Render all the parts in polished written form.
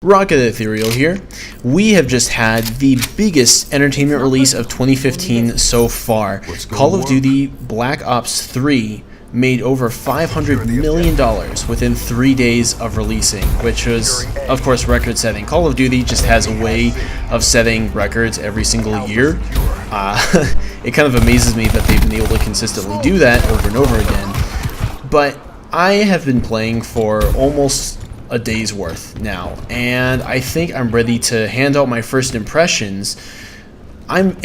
Rocket Ethereal here. We have just had the biggest entertainment release of 2015 so far. Call of Duty Black Ops 3 made over $500 million within 3 days of releasing, which was, of course, record-setting. Call of Duty just has a way of setting records every single year. It kind of amazes me that they've been able to consistently do that over and over again. But I have been playing for almost a day's worth now, and I think I'm ready to hand out my first impressions. I'm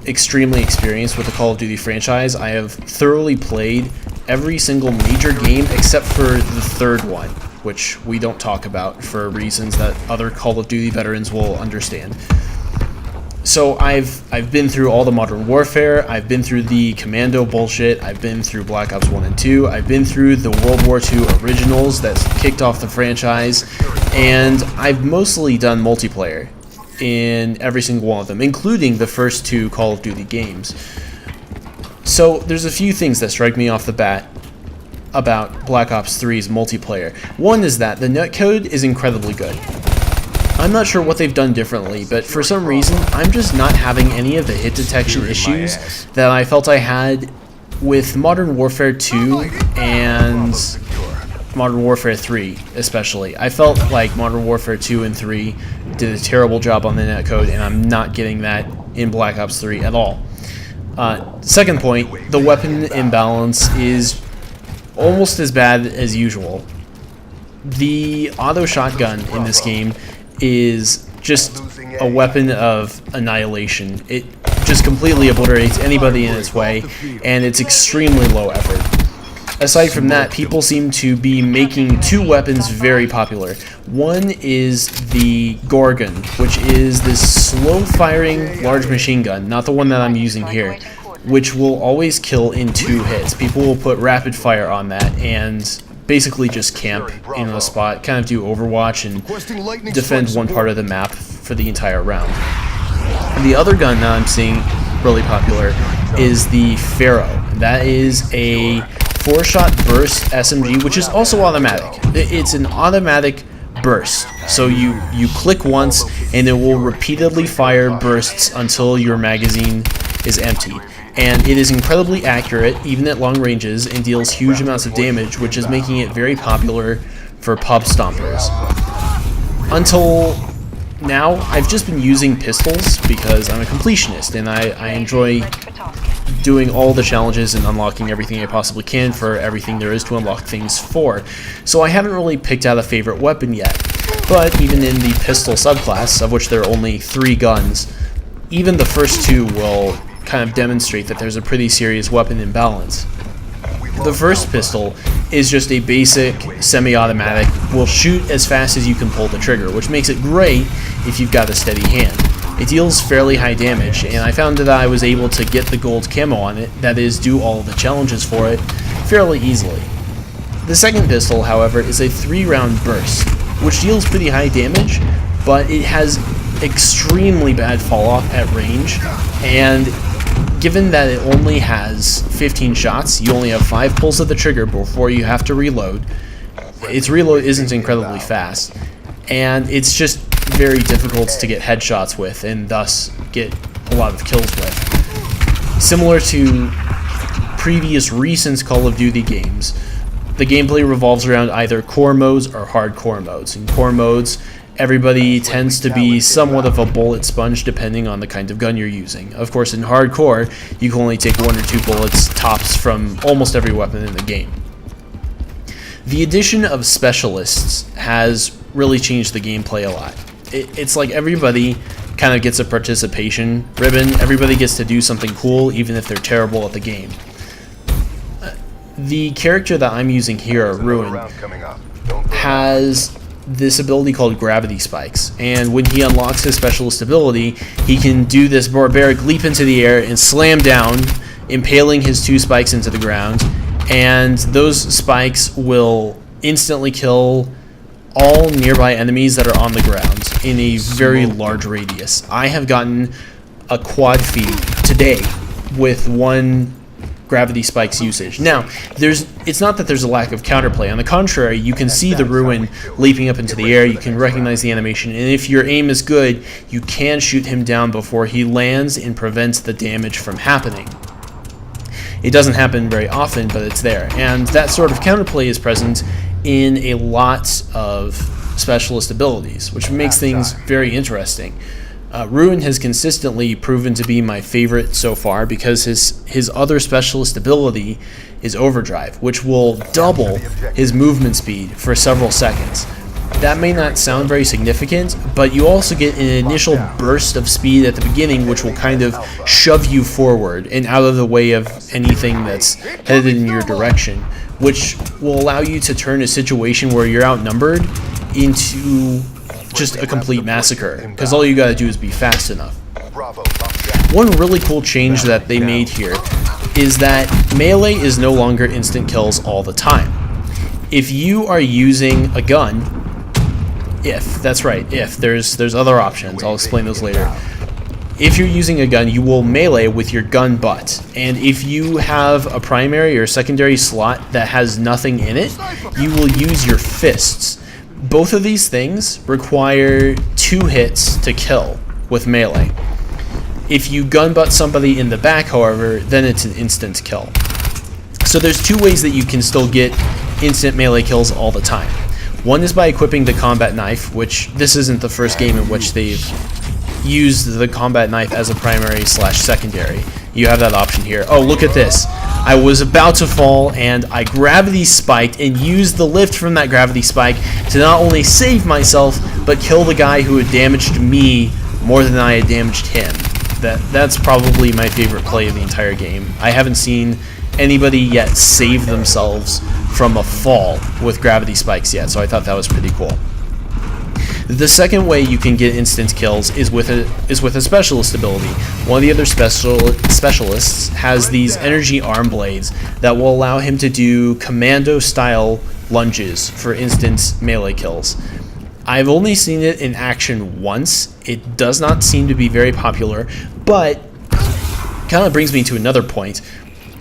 extremely experienced with the Call of Duty franchise. I have thoroughly played every single major game except for the third one, which we don't talk about for reasons that other Call of Duty veterans will understand. So I've been through all the Modern Warfare, I've been through the Commando bullshit, I've been through Black Ops 1 and 2, I've been through the World War II originals that kicked off the franchise, and I've mostly done multiplayer in every single one of them, including the first two Call of Duty games. So there's a few things that strike me off the bat about Black Ops 3's multiplayer. One is that the netcode is incredibly good. I'm not sure what they've done differently, but for some reason, I'm just not having any of the hit detection issues that I felt I had with Modern Warfare 2 and Modern Warfare 3, especially. I felt like Modern Warfare 2 and 3 did a terrible job on the netcode, and I'm not getting that in Black Ops 3 at all. Second point, the weapon imbalance is almost as bad as usual. The auto shotgun in this game is just a weapon of annihilation. It just completely obliterates anybody in its way, and it's extremely low effort. Aside from that, people seem to be making two weapons very popular. One is the Gorgon, which is this slow-firing large machine gun, not the one that I'm using here, which will always kill in 2 hits. People will put rapid fire on that and basically just camp in a spot, kind of do Overwatch and defend one part of the map for the entire round. The other gun that I'm seeing really popular is the Pharaoh. That is a 4-shot burst SMG, which is also automatic. It's an automatic burst, so you click once and it will repeatedly fire bursts until your magazine is empty. And it is incredibly accurate, even at long ranges, and deals huge amounts of damage, which is making it very popular for pub stompers. Until now, I've just been using pistols because I'm a completionist, and I enjoy doing all the challenges and unlocking everything I possibly can for everything there is to unlock things for. So I haven't really picked out a favorite weapon yet, but even in the pistol subclass, of which there are only 3 guns, even the first 2 will kind of demonstrate that there's a pretty serious weapon imbalance. The first pistol is just a basic semi-automatic, will shoot as fast as you can pull the trigger, which makes it great if you've got a steady hand. It deals fairly high damage, and I found that I was able to get the gold camo on it, that is, do all of the challenges for it, fairly easily. The second pistol, however, is a 3-round burst, which deals pretty high damage, but it has extremely bad fall-off at range, and given that it only has 15 shots, you only have 5 pulls of the trigger before you have to reload. Its reload isn't incredibly fast, and it's just very difficult to get headshots with, and thus get a lot of kills with. Similar to previous recent Call of Duty games, the gameplay revolves around either core modes or hardcore modes. In core modes, everybody tends to be somewhat of a bullet sponge depending on the kind of gun you're using. Of course, in hardcore, you can only take 1 or 2 bullets tops from almost every weapon in the game. The addition of specialists has really changed the gameplay a lot. It's like everybody kind of gets a participation ribbon. Everybody gets to do something cool, even if they're terrible at the game. The character that I'm using here, Ruin, has this ability called gravity spikes, and when he unlocks his specialist ability, he can do this barbaric leap into the air and slam down, impaling his 2 spikes into the ground, and those spikes will instantly kill all nearby enemies that are on the ground in a very large radius. I have gotten a quad feed today with 1 gravity spikes usage. Now, it's not that there's a lack of counterplay. On the contrary, you can see the Ruin leaping up into the air, you can recognize the animation, and if your aim is good, you can shoot him down before he lands and prevents the damage from happening. It doesn't happen very often, but it's there. And that sort of counterplay is present in a lot of specialist abilities, which makes things very interesting. Ruin has consistently proven to be my favorite so far because his other specialist ability is Overdrive, which will double his movement speed for several seconds. That may not sound very significant, but you also get an initial burst of speed at the beginning, which will kind of shove you forward and out of the way of anything that's headed in your direction, which will allow you to turn a situation where you're outnumbered into just a complete massacre, because all you gotta do is be fast enough. One really cool change that they made here is that melee is no longer instant kills all the time. If you are using a gun, there's other options, I'll explain those later. If you're using a gun, you will melee with your gun butt, and if you have a primary or secondary slot that has nothing in it, you will use your fists. Both of these things require 2 hits to kill with melee. If you gun butt somebody in the back, however, then it's an instant kill. So there's 2 ways that you can still get instant melee kills all the time. One is by equipping the combat knife, which this isn't the first game in which they've used the combat knife as a primary / secondary. You have that option here. Oh, look at this. I was about to fall and I gravity spiked and used the lift from that gravity spike to not only save myself, but kill the guy who had damaged me more than I had damaged him. That's probably my favorite play of the entire game. I haven't seen anybody yet save themselves from a fall with gravity spikes yet, so I thought that was pretty cool. The second way you can get instant kills is with a specialist ability. One of the other specialists has these energy arm blades that will allow him to do commando style lunges for instant melee kills. I've only seen it in action once. It does not seem to be very popular, but kind of brings me to another point.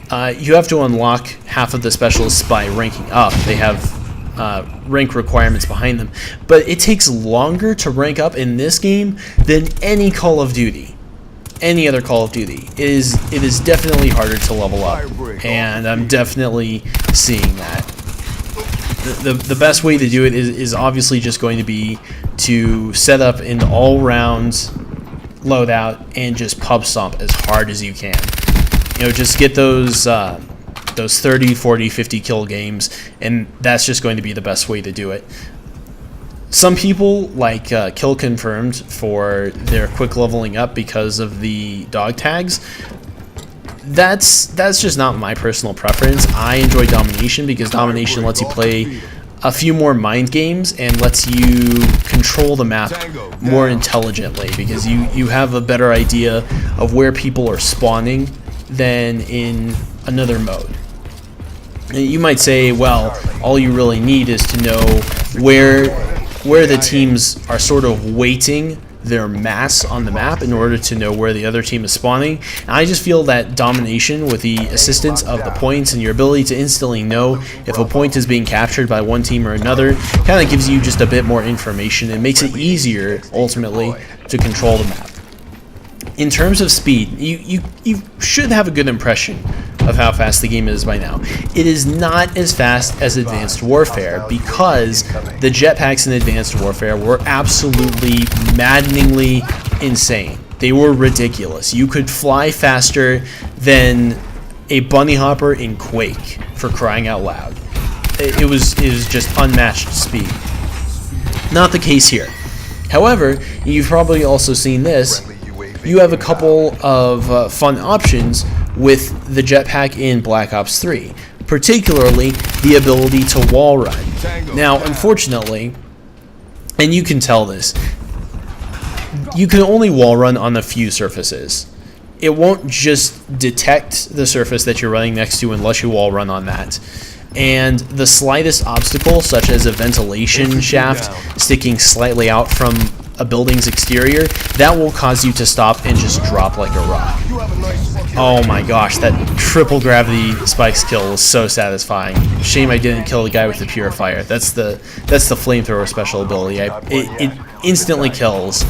You have to unlock half of the specialists by ranking up. They have rank requirements behind them, but it takes longer to rank up in this game than any Call of Duty. Any other Call of Duty. It is definitely harder to level up, and I'm definitely seeing that. The best way to do it is obviously just going to be to set up an all-round loadout and just pub stomp as hard as you can. You know, just get those 30, 40, 50 kill games, and that's just going to be the best way to do it. Some people like Kill Confirmed for their quick leveling up because of the dog tags. That's just not my personal preference. I enjoy Domination because Domination lets you play a few more mind games and lets you control the map more intelligently because you have a better idea of where people are spawning than in another mode. You might say, well, all you really need is to know where the teams are sort of weighting their mass on the map in order to know where the other team is spawning. And I just feel that Domination, with the assistance of the points and your ability to instantly know if a point is being captured by one team or another, kind of gives you just a bit more information and makes it easier, ultimately, to control the map. In terms of speed, you should have a good impression of how fast the game is by now. It is not as fast as Advanced Warfare because the jetpacks in Advanced Warfare were absolutely maddeningly insane. They were ridiculous. You could fly faster than a bunny hopper in Quake, for crying out loud. It was just unmatched speed. Not the case here. However, you've probably also seen this. You have a couple of fun options with the jetpack in Black Ops 3, particularly the ability to wall run. Now, unfortunately, and you can tell this, you can only wall run on a few surfaces. It won't just detect the surface that you're running next to unless you wall run on that. And the slightest obstacle, such as a ventilation shaft sticking slightly out from a building's exterior, that will cause you to stop and just drop like a rock. Oh my gosh, that triple gravity spikes kill was so satisfying. Shame I didn't kill the guy with the purifier. That's the flamethrower special ability. It instantly kills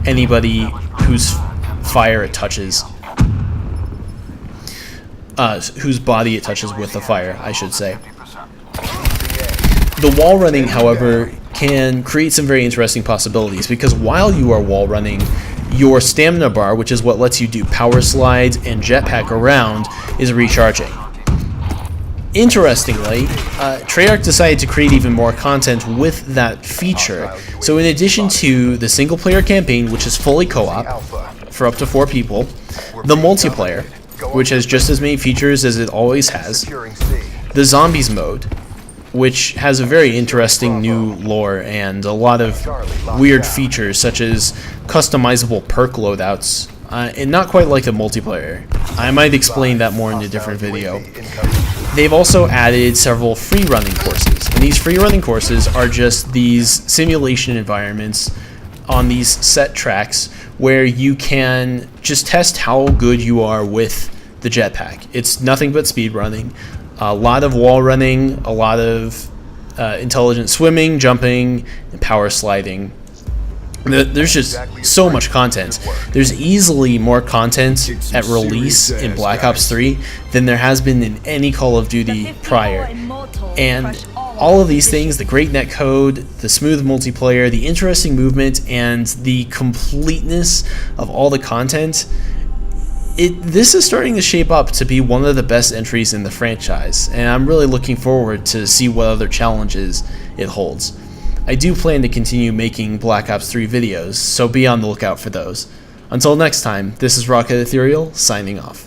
anybody whose fire it touches. Whose body it touches with the fire, I should say. The wall running, however, can create some very interesting possibilities, because while you are wall running, your stamina bar, which is what lets you do power slides and jetpack around, is recharging. Interestingly, Treyarch decided to create even more content with that feature. So in addition to the single player campaign, which is fully co-op for up to 4 people, the multiplayer, which has just as many features as it always has, the zombies mode, which has a very interesting new lore and a lot of weird features such as customizable perk loadouts, and not quite like the multiplayer. I might explain that more in a different video. They've also added several free running courses, and these free running courses are just these simulation environments on these set tracks where you can just test how good you are with the jetpack. It's nothing but speed running. A lot of wall running, a lot of intelligent swimming, jumping, and power sliding. There's just so much content. There's easily more content at release in Black Ops 3 than there has been in any Call of Duty prior. And all of these things, the great netcode, the smooth multiplayer, the interesting movement, and the completeness of all the content, this is starting to shape up to be one of the best entries in the franchise, and I'm really looking forward to see what other challenges it holds. I do plan to continue making Black Ops 3 videos, so be on the lookout for those. Until next time, this is Rocket Ethereal, signing off.